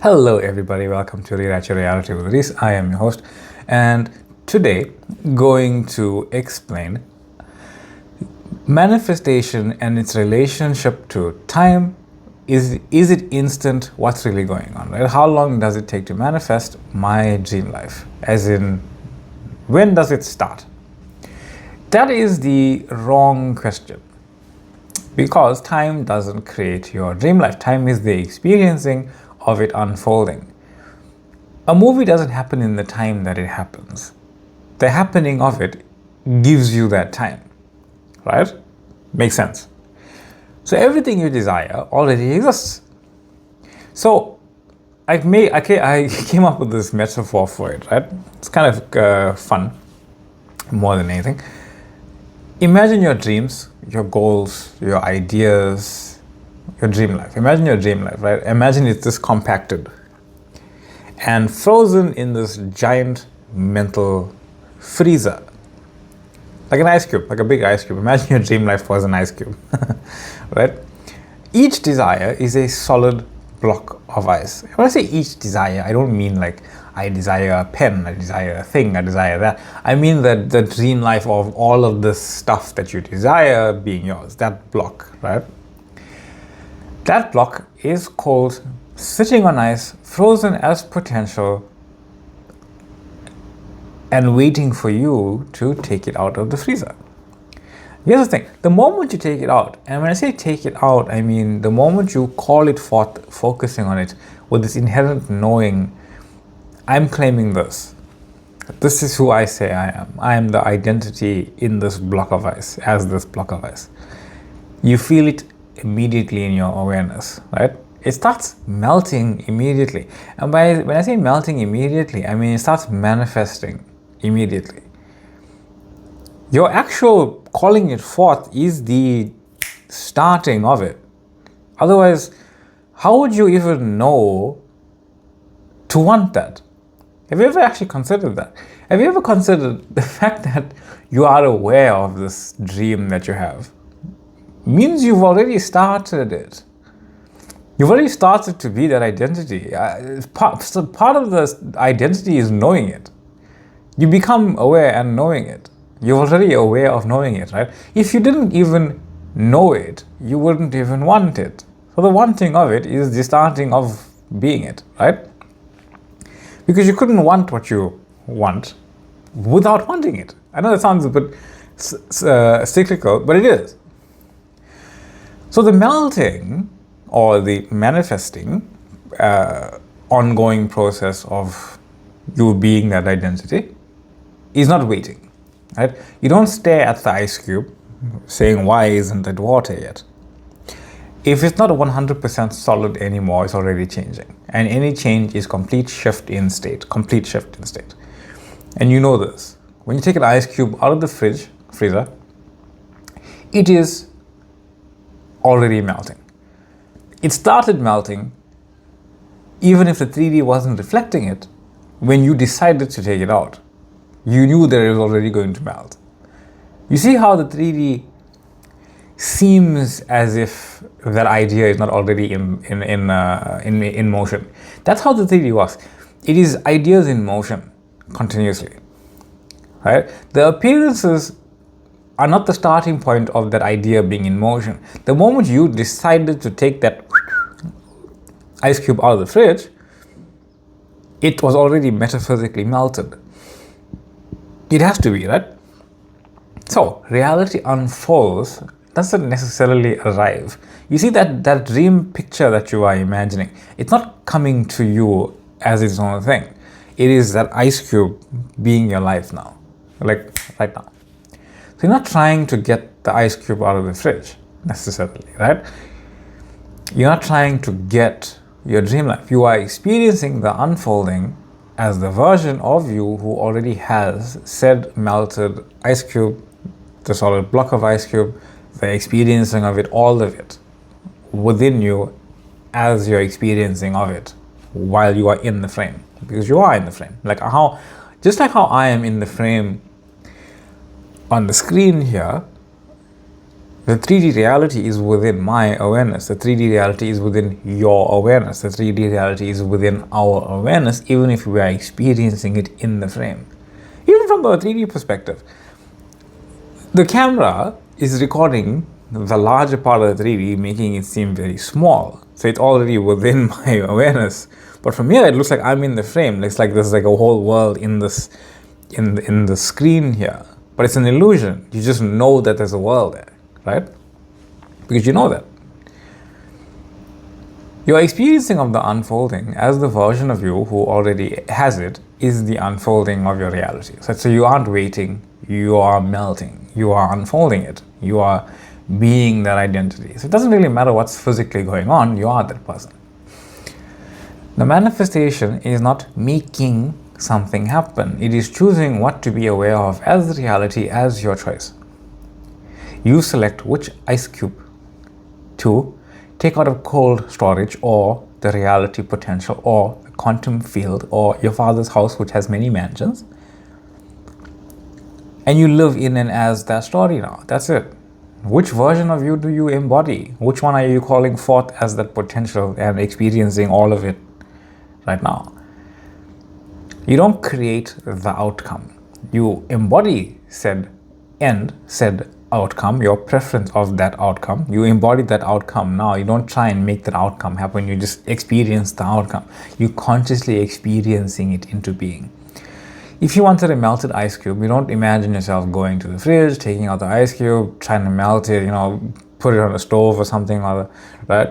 Hello everybody, welcome to Rewrite Your Reality with Reese. I am your host, and today going to explain manifestation and its relationship to time. Is it instant? What's really going on, right? How long does it take to manifest my dream life? As in, when does it start? That is the wrong question, because time doesn't create your dream life. Time is the experiencing of it unfolding. A movie doesn't happen in the time that it happens. The happening of it gives you that time, right? Makes sense. So everything you desire already exists. So I came up with this metaphor for it, right? It's kind of fun, more than anything. Imagine your dreams, your goals, your ideas, your dream life. Imagine your dream life, right? Imagine it's this compacted and frozen in this giant mental freezer. Like an ice cube, like a big ice cube. Imagine your dream life was an ice cube, right? Each desire is a solid block of ice. When I say each desire, I don't mean like I desire a pen, I desire a thing, I desire that. I mean that the dream life of all of this stuff that you desire being yours, that block, right? That block is called sitting on ice, frozen as potential, and waiting for you to take it out of the freezer. Here's the thing, the moment you take it out, and when I say take it out, I mean the moment you call it forth, focusing on it with this inherent knowing, I'm claiming this. This is who I say I am. I am the identity in this block of ice, as this block of ice. You feel it immediately in your awareness, right? It starts melting immediately. And when I say melting immediately, I mean it starts manifesting immediately. Your actual calling it forth is the starting of it. Otherwise, how would you even know to want that? Have you ever actually considered that? Have you ever considered the fact that you are aware of this dream that you have? Means you've already started it. You've already started to be that identity. So part of the identity is knowing it. You become aware and knowing it. You're already aware of knowing it, right? If you didn't even know it, you wouldn't even want it. So the wanting of it is the starting of being it, right? Because you couldn't want what you want without wanting it. I know that sounds a bit cyclical, but it is. So the melting or the manifesting ongoing process of you being that identity is not waiting, right? You don't stare at the ice cube saying, why isn't it water yet? If it's not 100% solid anymore, it's already changing. And any change is complete shift in state. And you know this. When you take an ice cube out of the freezer, it is already melting. It started melting even if the 3D wasn't reflecting it. When you decided to take it out, you knew that it was already going to melt. You see how the 3D seems as if that idea is not already in motion. That's how the 3D works. It is ideas in motion continuously, right? The appearances are not the starting point of that idea being in motion. The moment you decided to take that ice cube out of the fridge, it was already metaphysically melted. It has to be, right? So reality unfolds, doesn't necessarily arrive. You see that dream picture that you are imagining, it's not coming to you as its own thing. It is that ice cube being your life now, like right now. So you're not trying to get the ice cube out of the fridge necessarily, right? You're not trying to get your dream life. You are experiencing the unfolding as the version of you who already has said melted ice cube, the solid block of ice cube, the experiencing of it, all of it within you as you're experiencing of it while you are in the frame, because you are in the frame. Just like how I am in the frame on the screen here, The 3D reality is within my awareness. The 3D reality is within your awareness. The 3D reality is within our awareness, even if we are experiencing it in the frame. Even from a 3D perspective, the camera is recording the larger part of the 3D, making it seem very small. So it's already within my awareness. But from here, it looks like I'm in the frame. It's like there's like a whole world in this, in the screen here. But it's an illusion. You just know that there's a world there, right? Because you know that. Your experiencing of the unfolding as the version of you who already has it is the unfolding of your reality. So you aren't waiting, you are melting, you are unfolding it, you are being that identity. So it doesn't really matter what's physically going on, you are that person. The manifestation is not making something happen. It is choosing what to be aware of as the reality, as your choice. You select which ice cube to take out of cold storage, or the reality potential, or the quantum field, or your father's house which has many mansions, and you live in and as that story now. That's it. Which version of you do you embody? Which one are you calling forth as that potential and experiencing all of it right now? You don't create the outcome. You embody said end, said outcome, your preference of that outcome. You embody that outcome now. You don't try and make that outcome happen. You just experience the outcome. You consciously experiencing it into being. If you wanted a melted ice cube, you don't imagine yourself going to the fridge, taking out the ice cube, trying to melt it, put it on a stove or something or right?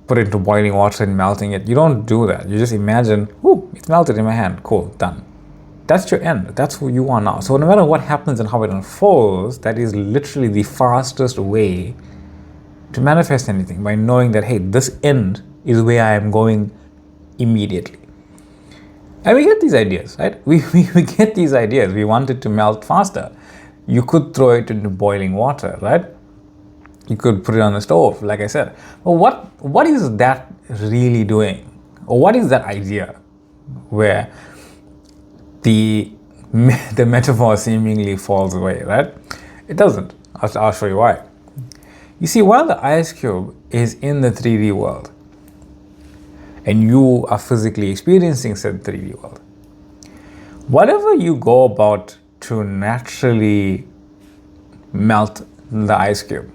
Put it into boiling water and melting it. You don't do that. You just imagine, ooh, it's melted in my hand. Cool, done. That's your end. That's who you are now. So no matter what happens and how it unfolds, that is literally the fastest way to manifest anything, by knowing that, hey, this end is where I am going immediately. And we get these ideas, right? We get these ideas. We want it to melt faster. You could throw it into boiling water, right? You could put it on the stove, like I said. But what is that really doing? Or what is that idea where the metaphor seemingly falls away, right? It doesn't. I'll show you why. You see, while the ice cube is in the 3D world, and you are physically experiencing said 3D world, whatever you go about to naturally melt the ice cube,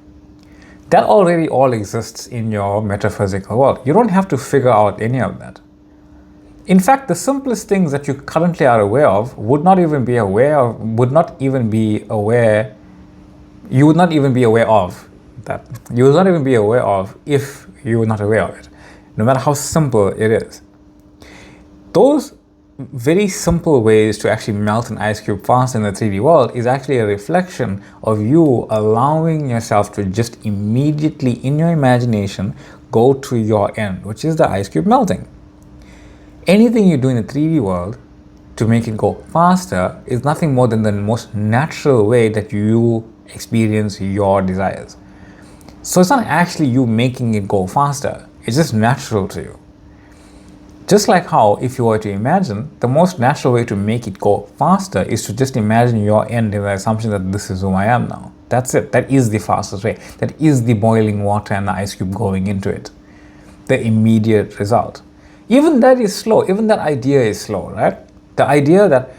that already all exists in your metaphysical world. You don't have to figure out any of that. In fact, the simplest things that you currently are aware of you would not even be aware of if you were not aware of it, no matter how simple it is. Those very simple ways to actually melt an ice cube fast in the 3D world is actually a reflection of you allowing yourself to just immediately in your imagination go to your end, which is the ice cube melting. Anything you do in the 3D world to make it go faster is nothing more than the most natural way that you experience your desires. So it's not actually you making it go faster, it's just natural to you. Just like how, if you were to imagine, the most natural way to make it go faster is to just imagine your end in the assumption that this is who I am now. That's it. That is the fastest way. That is the boiling water and the ice cube going into it. The immediate result. Even that is slow. Even that idea is slow, right? The idea that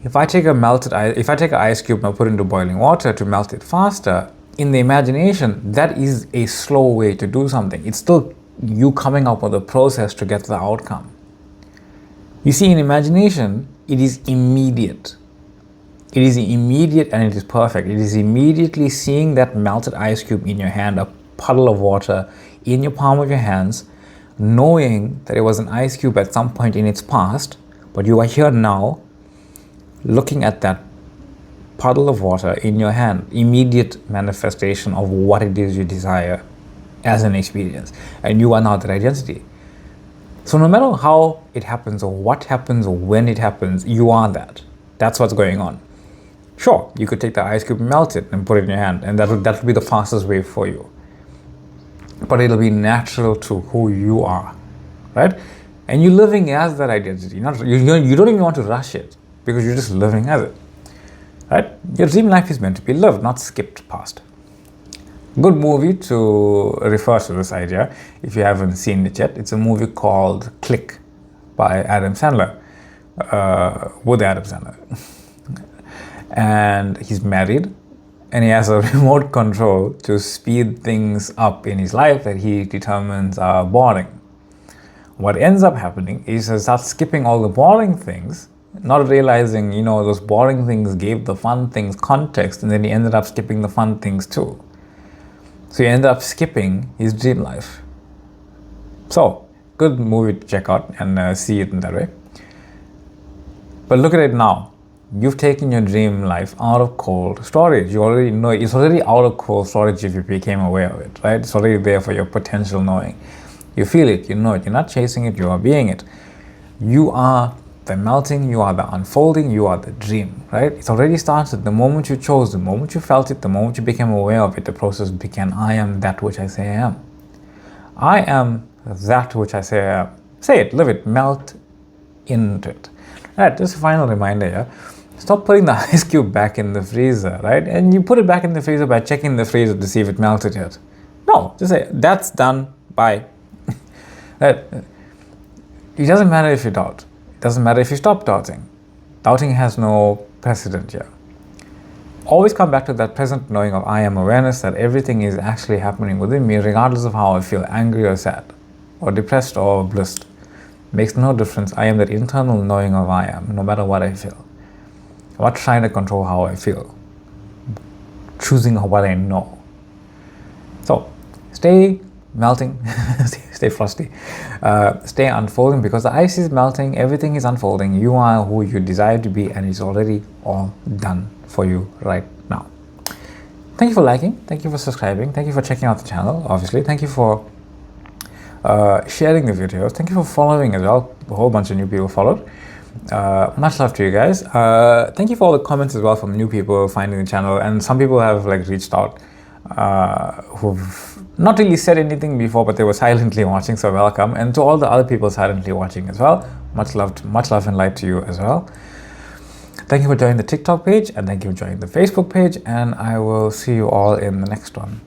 if I take an ice cube and I put it into boiling water to melt it faster, in the imagination, that is a slow way to do something. It's still you coming up with a process to get the outcome. You see, in imagination, it is immediate. It is immediate and it is perfect. It is immediately seeing that melted ice cube in your hand, a puddle of water in your palm of your hands, knowing that it was an ice cube at some point in its past, but you are here now, looking at that puddle of water in your hand, immediate manifestation of what it is you desire as an experience, and you are now that identity. So no matter how it happens or what happens or when it happens, you are that. That's what's going on. Sure, you could take the ice cube, melt it, and put it in your hand, and that would be the fastest way for you. But it'll be natural to who you are, right? And you're living as that identity. You don't even want to rush it because you're just living as it, right? Your dream life is meant to be lived, not skipped past. Good movie to refer to this idea if you haven't seen it yet. It's a movie called Click by Adam Sandler, with Adam Sandler. And he's married and he has a remote control to speed things up in his life that he determines are boring. What ends up happening is he starts skipping all the boring things, not realizing, those boring things gave the fun things context, and then he ended up skipping the fun things too. So he ended up skipping his dream life. So, good movie to check out and see it in that way. But look at it now. You've taken your dream life out of cold storage. You already know it's already out of cold storage if you became aware of it, right? It's already there for your potential knowing. You feel it, you know it. You're not chasing it, you are being it. You are the melting, you are the unfolding, you are the dream, right? It's already started. The moment you chose, the moment you felt it, the moment you became aware of it, the process began. I am that which I say I am. I am that which I say I am. Say it, live it, melt into it. All right, just a final reminder here. Stop putting the ice cube back in the freezer, right? And you put it back in the freezer by checking the freezer to see if it melted yet. No, just say, that's done, bye. Right? It doesn't matter if you doubt. It doesn't matter if you stop doubting. Doubting has no precedent here. Always come back to that present knowing of I am awareness that everything is actually happening within me regardless of how I feel, angry or sad, or depressed or blissed. Makes no difference. I am that internal knowing of I am, no matter what I feel. I'm not trying to control how I feel. Choosing what I know. So, stay melting, stay frosty, stay unfolding, because the ice is melting, everything is unfolding. You are who you desire to be, and it's already all done for you right now. Thank you for liking, thank you for subscribing, thank you for checking out the channel, obviously. Thank you for sharing the videos, thank you for following as well. A whole bunch of new people followed. Much love to you guys. Thank you for all the comments as well from new people finding the channel, and some people have reached out who've not really said anything before, but they were silently watching, so welcome. And to all the other people silently watching as well, much love and light to you as well. Thank you for joining the TikTok page, and thank you for joining the Facebook page, and I will see you all in the next one.